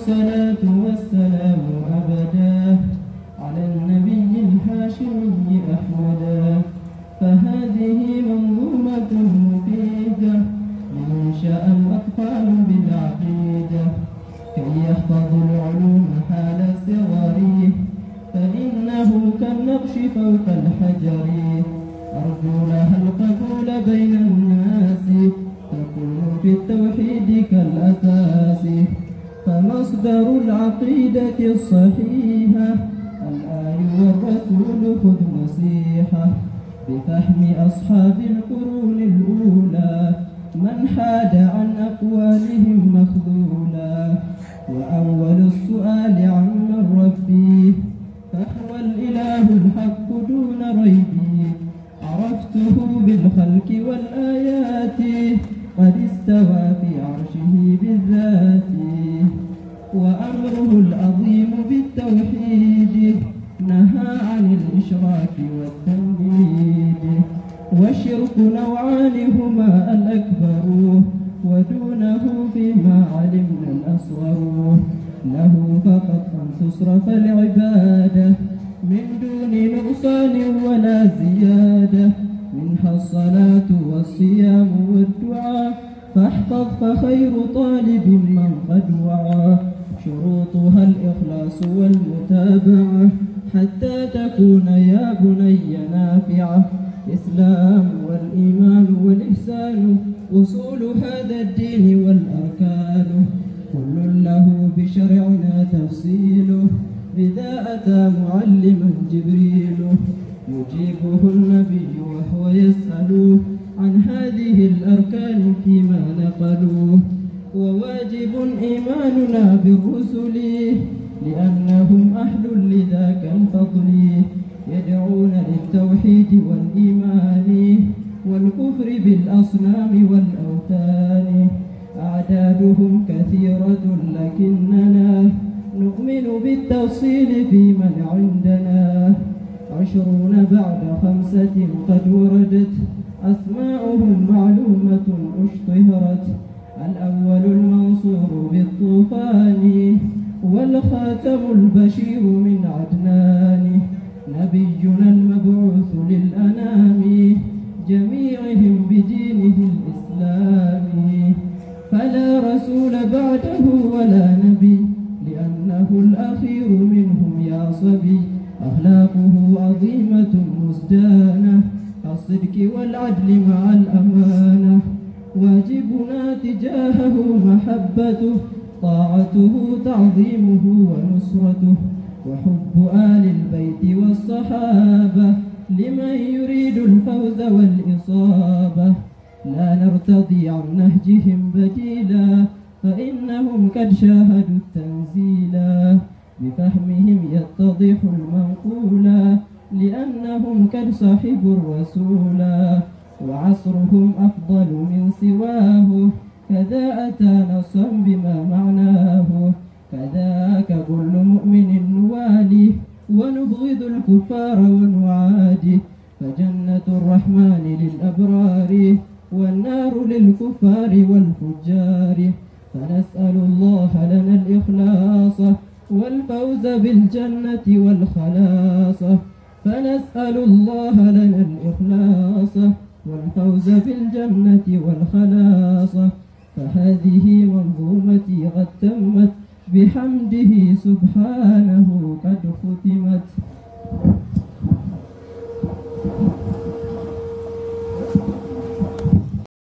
الصلاة والسلام أبدا على النبي الهاشمي أحمدا. فهذه منظومة مفيدة لمن شاء الأطفال بالعقيدة كي يحفظوا العلوم حال صغره، فإنه كالنقش فوق الحجر. أرجو لها القبول بين الناس، تكون في التوحيد كالأساس. فمصدر العقيدة الصحيحة الآي والرسول خذ نصيحة. بفهم أصحاب القرون الأولى من حاد عن أقوالهم مخذولا. وأول السؤال عن ربي فهو الإله الحق دون ريب. عرفته بالخلق والآيات قد استوى في عرشه بالذات. وأمره العظيم بالتوحيد نهى عن الإشراك والتمجيد. والشرك نوعان هما الأكبر ودونه فيما علمنا الأصغر. له فقط أن تصرف العبادة من دون نقصان ولا زيادة. منها الصلاة والصيام والدعاء فاحفظ فخير طالب من قد وعى. شروطها الإخلاص والمتابعة حتى تكون يا بني نافعة. إسلام والإيمان والإحسان أصول هذا الدين والأركان. كل له بشرعنا تفصيله بذا أتى معلما جبريل. يجيبه النبي وهو يسأل عن هذه الأركان فيما نقلوه. وواجب إيماننا بالرسل لأنهم أهل لذاك الفضل. يدعون للتوحيد والإيمان والكفر بالأصنام والأوثان. أعدادهم كثيرة لكننا نؤمن بالتفصيل في من عندنا. 20 بعد 5 قد وردت أسماؤهم معلومة اشتهرت. الأول المنصور بالطوفان والخاتم البشير من عدنان. نبينا المبعوث للأنام جميعهم بدينه الإسلام. فلا رسول بعده ولا نبي لأنه الأخير منهم يا صبي. أخلاقه عظيمة مزدانة الصدق والعدل مع الأمانة. واجبنا تجاهه محبته طاعته تعظيمه ونصرته. وحب آل البيت والصحابة لمن يريد الفوز والإصابة. لا نرتضي عن نهجهم بديلا فإنهم قد شاهدوا التنزيلا. بفهمهم يتضح المنقولا لأنهم قد صحبوا الرسولا. وعصرهم أفضل من سواه كذا أتى نصا بما معناه. كذاك كل مؤمن نوالي ونبغض الكفار ونعادي. فجنة الرحمن للأبرار والنار للكفار والفجار. فنسأل الله لنا الإخلاص والفوز بالجنة والخلاص. فنسأل الله لنا الإخلاص والفوز بالجنة والخلاص. فهذه منظومتي قد تمت بحمده سبحانه قد ختمت.